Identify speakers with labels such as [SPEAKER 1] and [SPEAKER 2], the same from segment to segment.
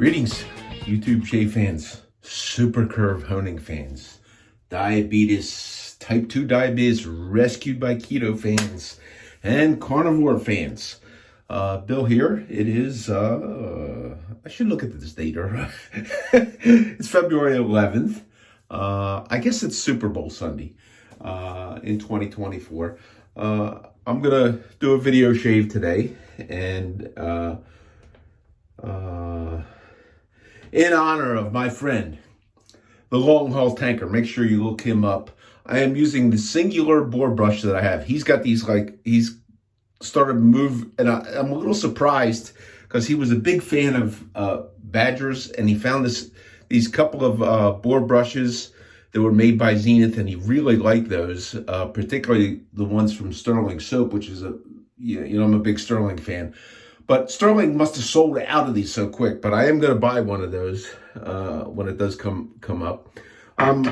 [SPEAKER 1] Greetings, YouTube shave fans, super curve honing fans, diabetes, type 2 diabetes rescued by keto fans, and carnivore fans. Bill here. It is, I should look at this date. It's February 11th. I guess it's Super Bowl Sunday in 2024. I'm going to do a video shave today, and in honor of my friend, the long haul tanker. Make sure you look him up. I am using the singular boar brush that I have. He's got these, he's started to move, and I'm a little surprised because he was a big fan of Badgers, and he found these couple of boar brushes that were made by Zenith, and he really liked those, particularly the ones from Sterling Soap, which is I'm a big Sterling fan. But Sterling must have sold out of these so quick. But I am going to buy one of those when it does come up. And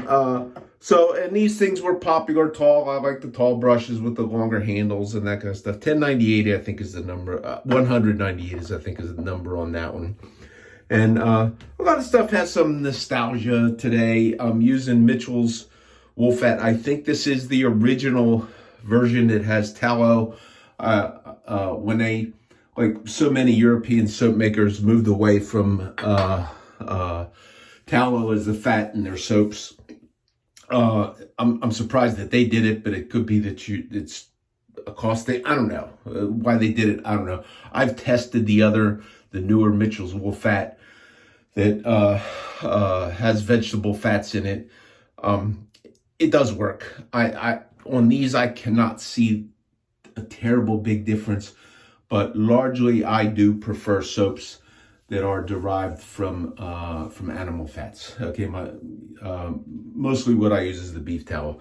[SPEAKER 1] these things were popular, tall. I like the tall brushes with the longer handles and that kind of stuff. 1098, I think, is the number. 198 is, I think, is the number on that one. And a lot of stuff has some nostalgia today. I'm using Mitchell's wool fat. I think this is the original version that has tallow. When they, like so many European soap makers, moved away from tallow as the fat in their soaps. I'm surprised that they did it, but it could be that it's a cost thing. I don't know why they did it. I don't know. I've tested the newer Mitchell's wool fat that has vegetable fats in it. It does work. I on these, I cannot see a terrible big difference, but largely I do prefer soaps that are derived from animal fats. Okay, mostly what I use is the beef tallow.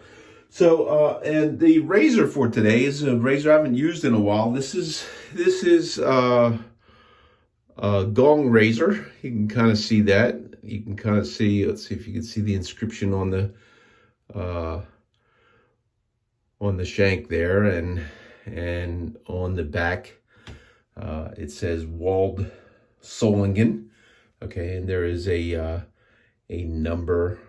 [SPEAKER 1] So and the razor for today is a razor I haven't used in a while. This is a Gong razor. You can kind of see that. You can kind of see. Let's see if you can see the inscription on the shank there, and on the back it says Wald Solingen. Okay, and there is a number,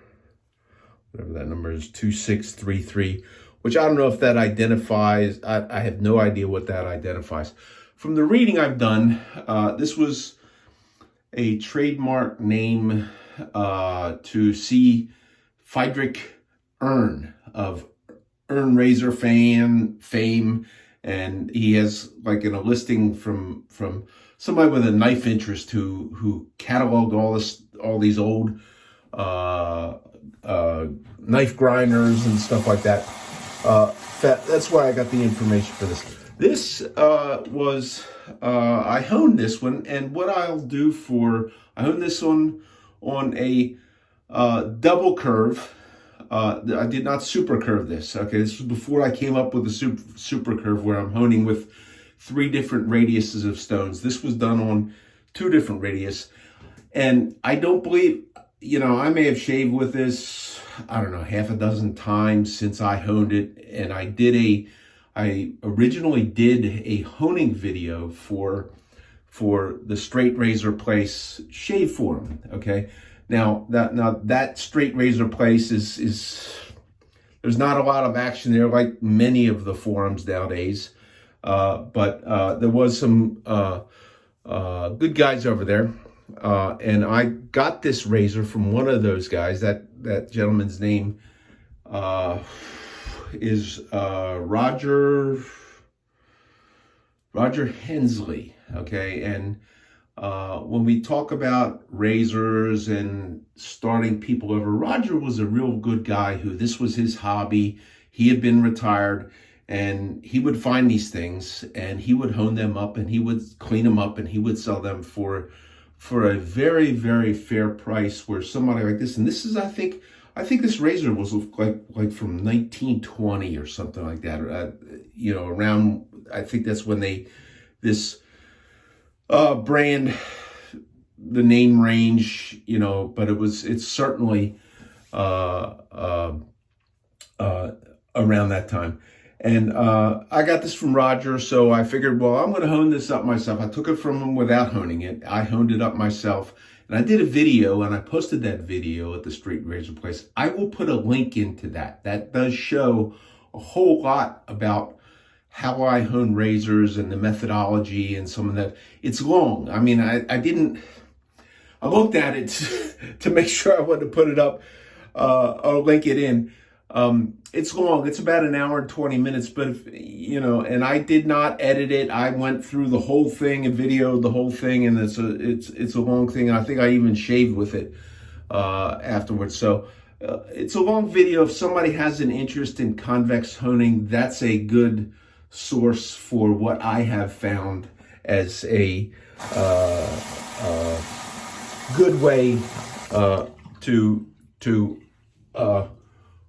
[SPEAKER 1] whatever that number is, 2633, which I don't know if that identifies. I have no idea what that identifies. From the reading I've done, this was a trademark name to C. Friedrich Ern of Ern Razor fame, and he has like in a listing from somebody with a knife interest who cataloged all these old knife grinders and stuff like that. That's why I got the information for this. This was I honed this one, and what I'll do I honed this on a double curve. I did not super curve this. Okay, this was before I came up with the super curve, where I'm honing with 3 different radiuses of stones. This was done on 2 different radius, and I don't believe, I may have shaved with this, I don't know, half a dozen times since I honed it, and I originally did a honing video for the Straight Razor Place Shave Forum. Okay, now that Straight Razor Place is there's not a lot of action there, like many of the forums nowadays, but there was some good guys over there, and I got this razor from one of those guys. That gentleman's name is Roger Hensley. Okay, and when we talk about razors and starting people over, Roger was a real good guy who this was his hobby. He had been retired, and he would find these things and he would hone them up, and he would clean them up, and he would sell them for a very, very fair price. Where somebody like this, and this is, I think this razor was like from 1920 or something like that. Around, I think that's when this brand, the name range, but it's certainly around that time. And I got this from Roger, so I figured, well, I'm going to hone this up myself. I took it from him without honing it. I honed it up myself, And I did a video, and I posted that video at the straight razor place. I will put a link into that. That does show a whole lot about how I hone razors and the methodology and some of that. It's long. I mean, I looked at it to make sure I wanted to put it up or link it in. It's long. It's about an hour and 20 minutes, but and I did not edit it. I went through the whole thing and videoed the whole thing, and it's a long thing. I think I even shaved with it afterwards. So it's a long video. If somebody has an interest in convex honing, that's a good source for what I have found as a good way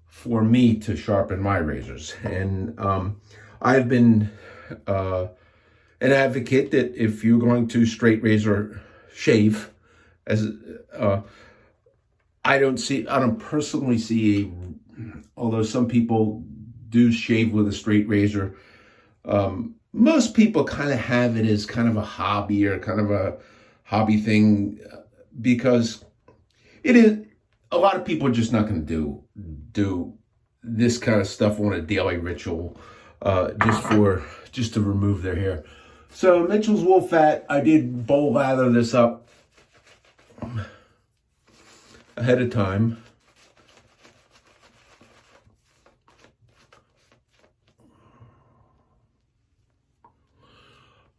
[SPEAKER 1] for me to sharpen my razors. And I've been an advocate that if you're going to straight razor shave, I don't personally see although some people do shave with a straight razor, most people kind of have it as kind of a hobby or kind of a hobby thing, because it is, a lot of people are just not going to do this kind of stuff on a daily ritual just to remove their hair. So Mitchell's Wool Fat, I did bowl lather this up ahead of time.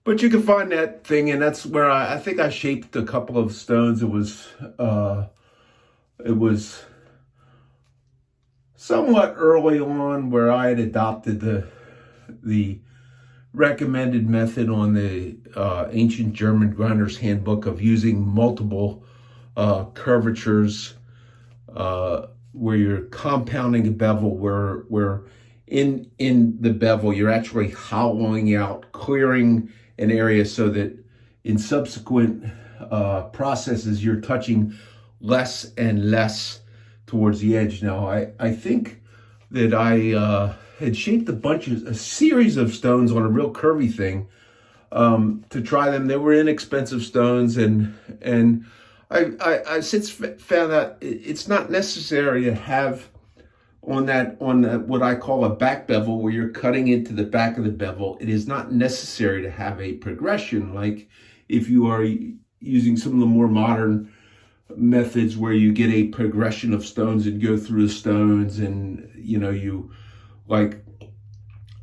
[SPEAKER 1] But you can find that thing, and that's where I think I shaped a couple of stones. It was somewhat early on where I had adopted the recommended method on the ancient German grinder's handbook of using multiple curvatures where you're compounding a bevel, where in the bevel you're actually hollowing out, clearing an area so that in subsequent processes you're touching less and less towards the edge. Now I think that I had shaped a series of stones on a real curvy thing to try them. They were inexpensive stones, and I since found out it's not necessary to have on what I call a back bevel, where you're cutting into the back of the bevel. It is not necessary to have a progression like if you are using some of the more modern methods where you get a progression of stones and go through the stones, and you like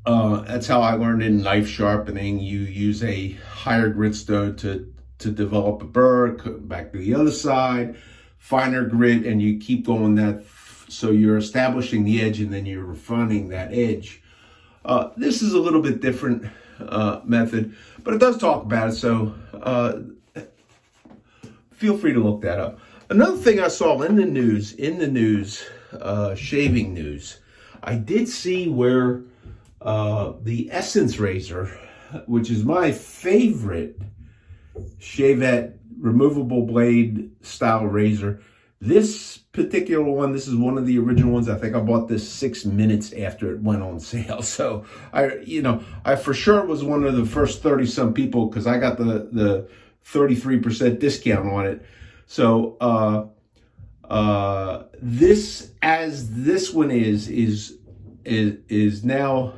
[SPEAKER 1] that's how I learned in knife sharpening. You use a higher grit stone to develop a burr, cut back to the other side, finer grit, and you keep going that. So you're establishing the edge and then you're refining that edge. This is a little bit different method, but it does talk about it. So feel free to look that up. Another thing I saw in the news, shaving news, I did see where the Essence razor, which is my favorite shavette removable blade style razor, this particular one, this is one of the original ones. I think I bought this 6 minutes after it went on sale. So I for sure was one of the first 30 some people, because I got the 33% discount on it. So this one is now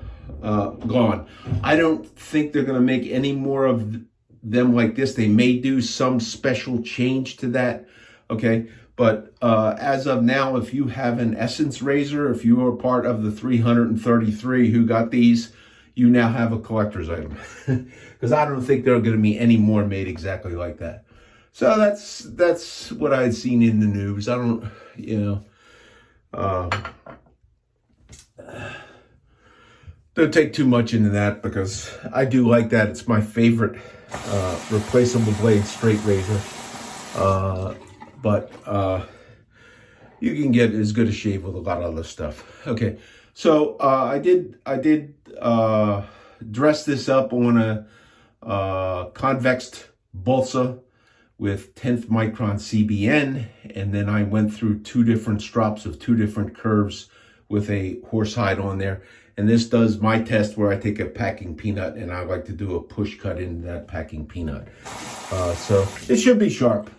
[SPEAKER 1] gone. I don't think they're going to make any more of them like this. They may do some special change to that. Okay. But as of now, if you have an Essence razor, if you are part of the 333 who got these, you now have a collector's item. Because I don't think there are going to be any more made exactly like that. So that's what I had seen in the news. I don't, don't take too much into that, because I do like that. It's my favorite replaceable blade straight razor. But you can get as good a shave with a lot of other stuff. Okay, so I did dress this up on a convex balsa with 10th micron CBN, and then I went through 2 different strops of 2 different curves with a horsehide on there. And this does my test where I take a packing peanut and I like to do a push cut into that packing peanut. So it should be sharp.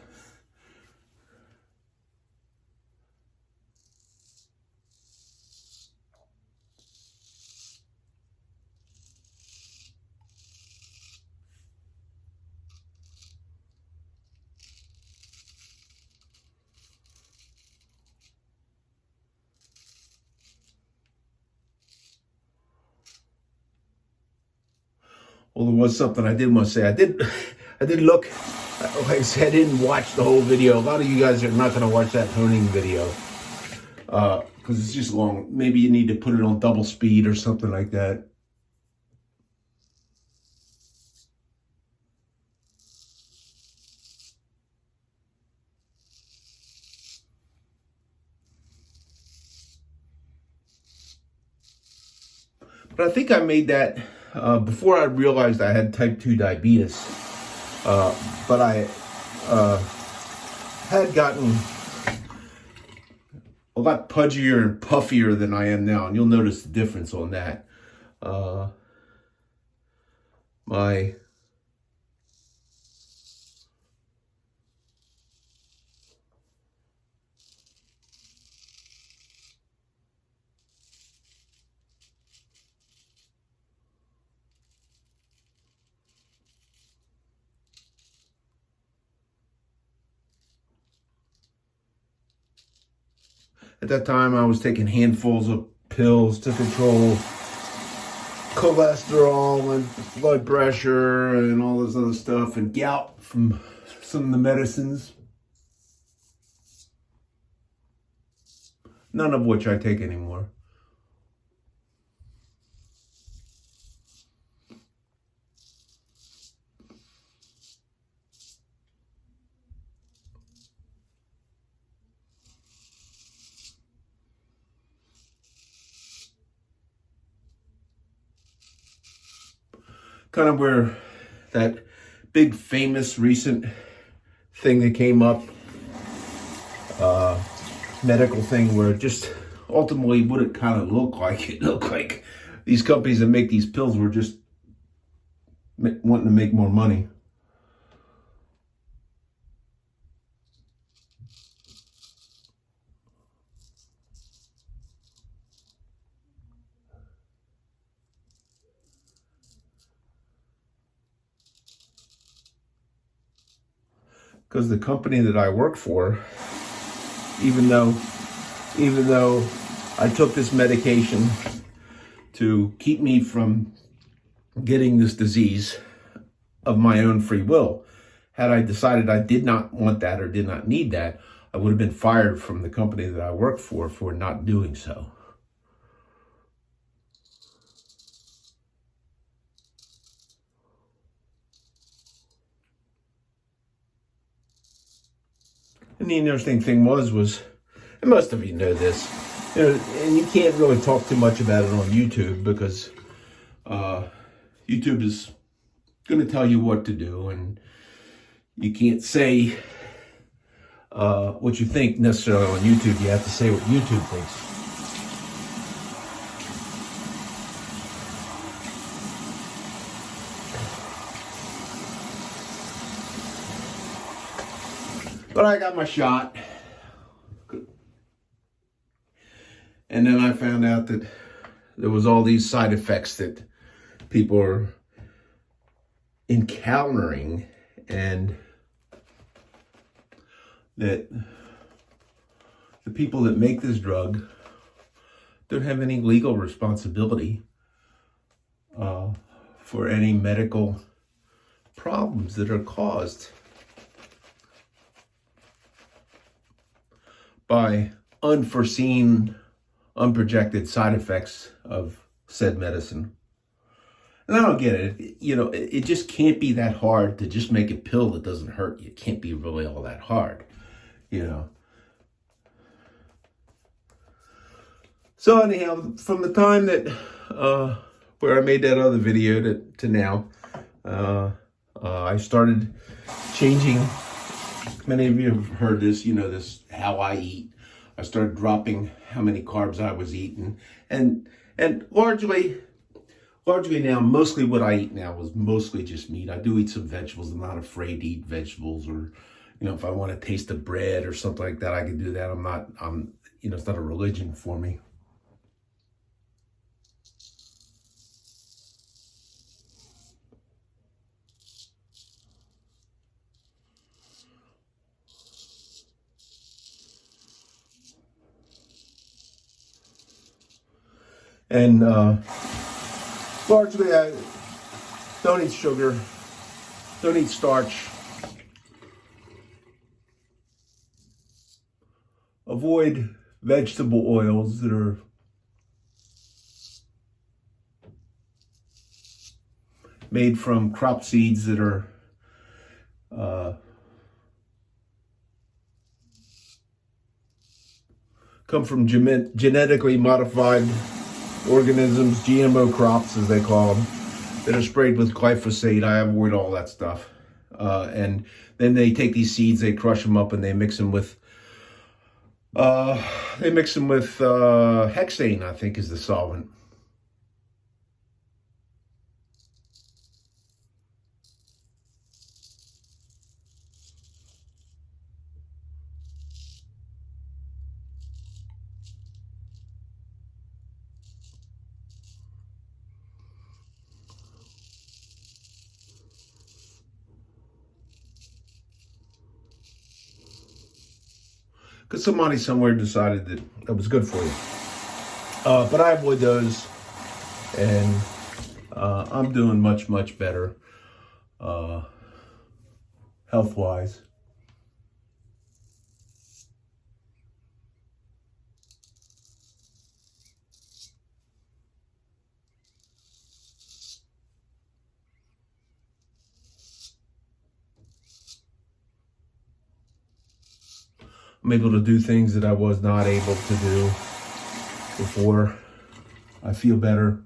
[SPEAKER 1] Well, there was something I did want to say. I did look, like I said, I didn't watch the whole video. A lot of you guys are not going to watch that honing video because it's just long. Maybe you need to put it on double speed or something like that. But I think I made that before I realized I had type 2 diabetes. But I had gotten a lot pudgier and puffier than I am now. And you'll notice the difference on that. At that time, I was taking handfuls of pills to control cholesterol and blood pressure and all this other stuff, and gout from some of the medicines, none of which I take anymore. Kind of where that big famous recent thing that came up, medical thing, where just ultimately what it kind of looked like, it looked like these companies that make these pills were just wanting to make more money. Because the company that I work for, even though I took this medication to keep me from getting this disease of my own free will, had I decided I did not want that or did not need that, I would have been fired from the company that I work for not doing so. And the interesting thing was, and most of you know this, and you can't really talk too much about it on YouTube because YouTube is going to tell you what to do, and you can't say what you think necessarily on YouTube. You have to say what YouTube thinks. But I got my shot. And then I found out that there was all these side effects that people are encountering, and that the people that make this drug don't have any legal responsibility for any medical problems that are caused by unforeseen, unprojected side effects of said medicine. And I don't get it. It just can't be that hard to just make a pill that doesn't hurt you. It can't be really all that hard, So anyhow, from the time that where I made that other video to now, I started changing. Many of you have heard this, this how I eat. I started dropping how many carbs I was eating, and largely now, mostly what I eat now is mostly just meat. I do eat some vegetables. I'm not afraid to eat vegetables, or if I want to taste the bread or something like that, I can do that. It's not a religion for me. And largely, Don't eat sugar. Don't eat starch. Avoid vegetable oils that are made from crop seeds that are come from genetically modified organisms, GMO crops as they call them, that are sprayed with glyphosate. I avoid all that stuff. And then they take these seeds, they crush them up, and they mix them with hexane, I think is the solvent. Because somebody somewhere decided that was good for you. But I avoid those, and I'm doing much, much better health-wise. I'm able to do things that I was not able to do before. I feel better.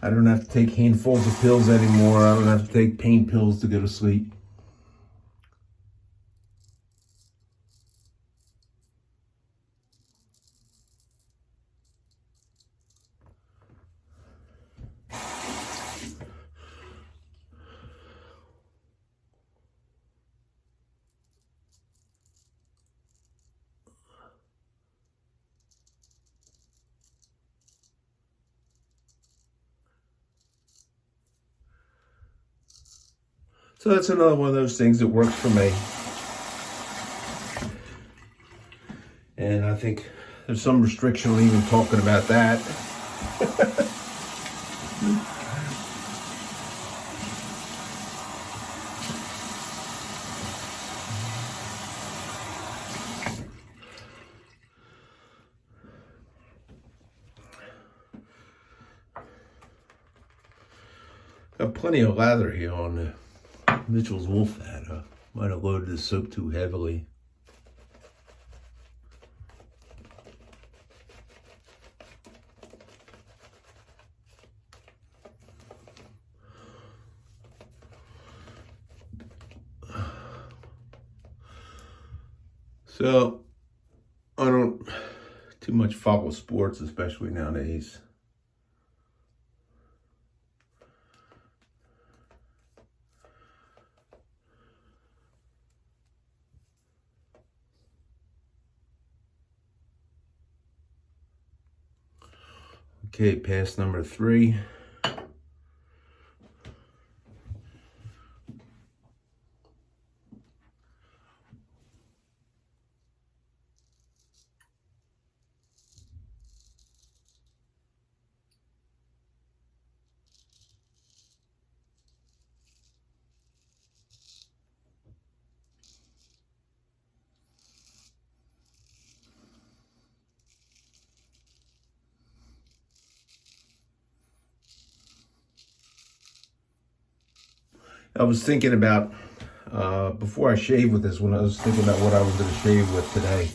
[SPEAKER 1] I don't have to take handfuls of pills anymore. I don't have to take pain pills to go to sleep. So that's another one of those things that works for me. And I think there's some restriction on even talking about that. Got plenty of lather here on the Mitchell's Wolf hat. Might have loaded the soap too heavily. So I don't too much follow sports, especially nowadays. Okay, pass number 3. I was thinking about, before I shave with this one, I was thinking about what I was going to shave with today.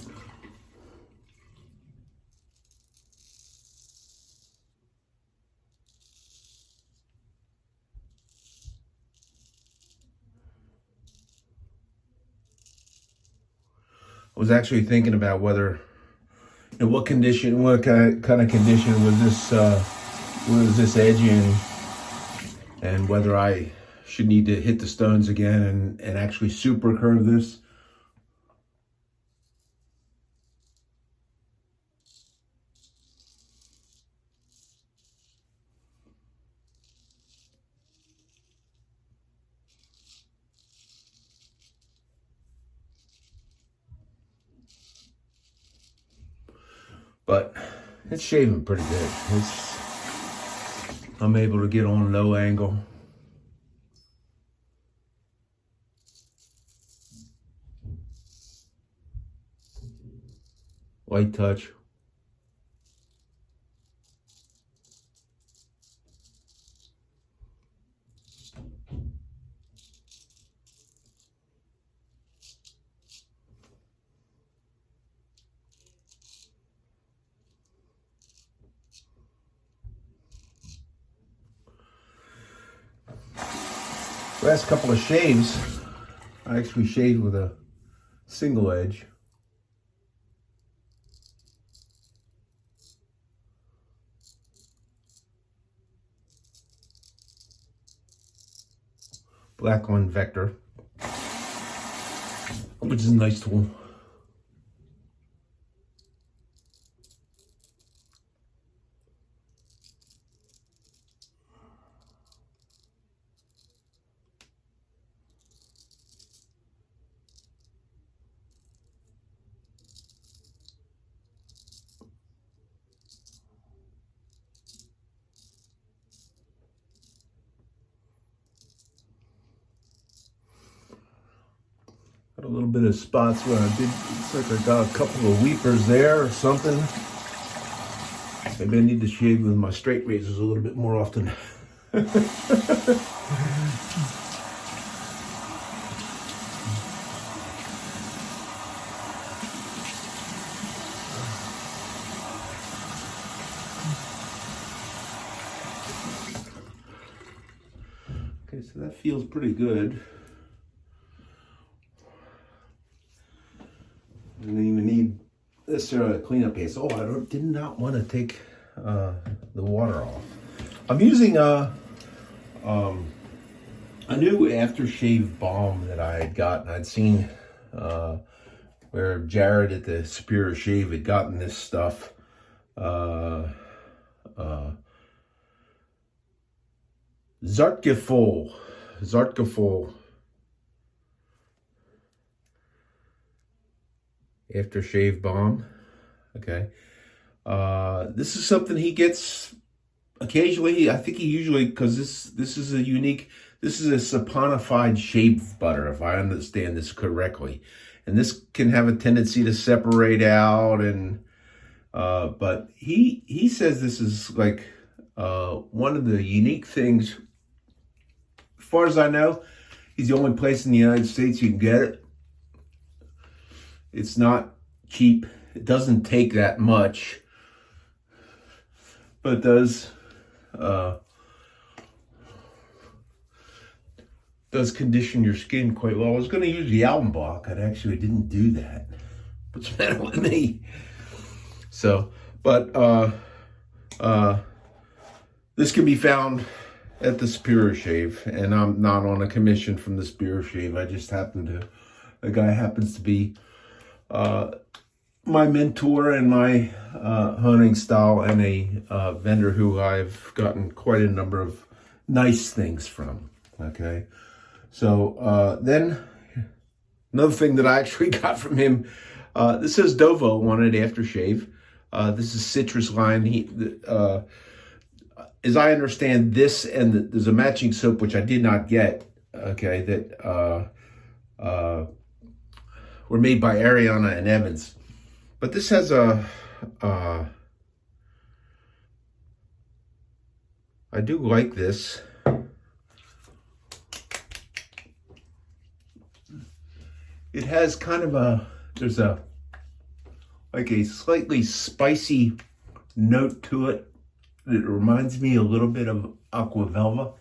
[SPEAKER 1] I was actually thinking about whether, what kind of condition was this edge in, and whether I should need to hit the stones again and actually super curve this. it's shaving pretty good. I'm able to get on low angle. Light touch. Last couple of shaves, I actually shaved with a single edge. Black on Vector, which is a nice tool. Got a little bit of spots where I did, looks like I got a couple of weepers there or something. Maybe I need to shave with my straight razors a little bit more often. Okay, so that feels pretty good. I didn't even need this cleanup paste. Oh, did not want to take the water off. I'm using a new aftershave balm that I had gotten. I'd seen where Jared at the Superior Shave had gotten this stuff. Zartgefol aftershave balm. Okay. This is something he gets occasionally. I think he usually, because this is a saponified shave butter, if I understand this correctly. And this can have a tendency to separate out, and but he says this is like one of the unique things. As far as I know, he's the only place in the United States you can get it. It's not cheap. It doesn't take that much, but it does condition your skin quite well. I was going to use the Alpenbach. I actually didn't do that. What's the matter with me? So, but this can be found at the Superior Shave, and I'm not on a commission from the Superior Shave. I just happen to, the guy happens to be my mentor and my hunting style, and a vendor who I've gotten quite a number of nice things from. Okay, so then another thing that I actually got from him, this says Dovo on it, aftershave. This is citrus line. As I understand this, and there's a matching soap which I did not get. Okay, that were made by Ariana and Evans, but this has a. I do like this. It has kind of there's like a slightly spicy note to it. It reminds me a little bit of Aqua Velva.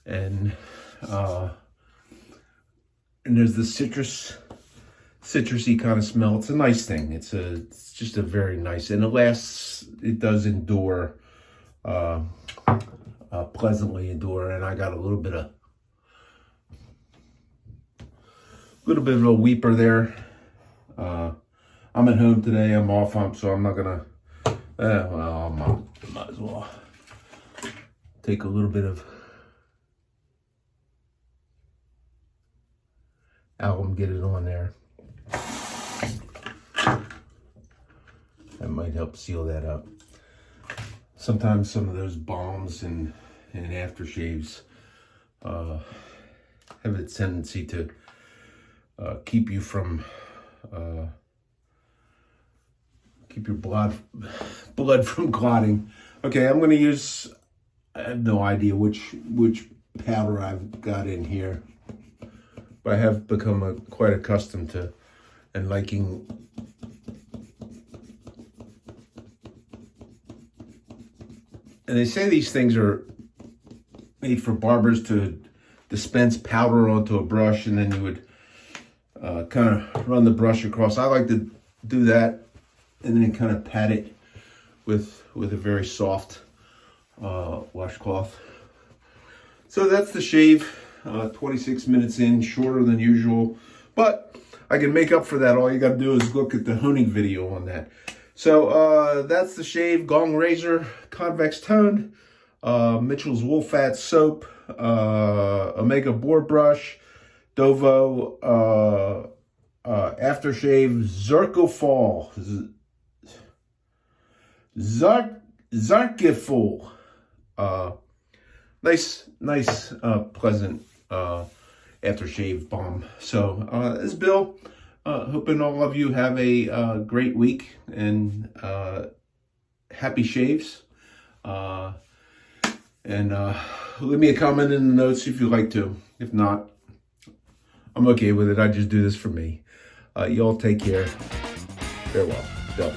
[SPEAKER 1] And there's the citrusy kind of smell. It's a nice thing. It's just a very nice, and it does endure, pleasantly endure. And I got a little bit of a weeper there. I'm at home today. I'm off, so I'm not gonna. Well, I might as well take a little bit of alum, get it on there. That might help seal that up. Sometimes some of those balms and aftershaves have a tendency to keep you from keep your blood from clotting. Okay, I'm going to use, I have no idea which powder I've got in here, but I have become quite accustomed to and liking and they say these things are made for barbers to dispense powder onto a brush, and then you would kind of run the brush across. I like to do that and then kind of pat it with a very soft washcloth. So that's the shave. 26 minutes in, shorter than usual, but I can make up for that. All you got to do is look at the honing video on that. So that's the shave. Gong razor, convex toned, Mitchell's wool fat soap, Omega boar brush, Dovo aftershave, Zircofol, Zarkifol. Nice, pleasant aftershave balm. So this is Bill. Hoping all of you have a great week and happy shaves. And leave me a comment in the notes if you'd like to. If not, I'm okay with it. I just do this for me. Y'all take care. Farewell. Bill.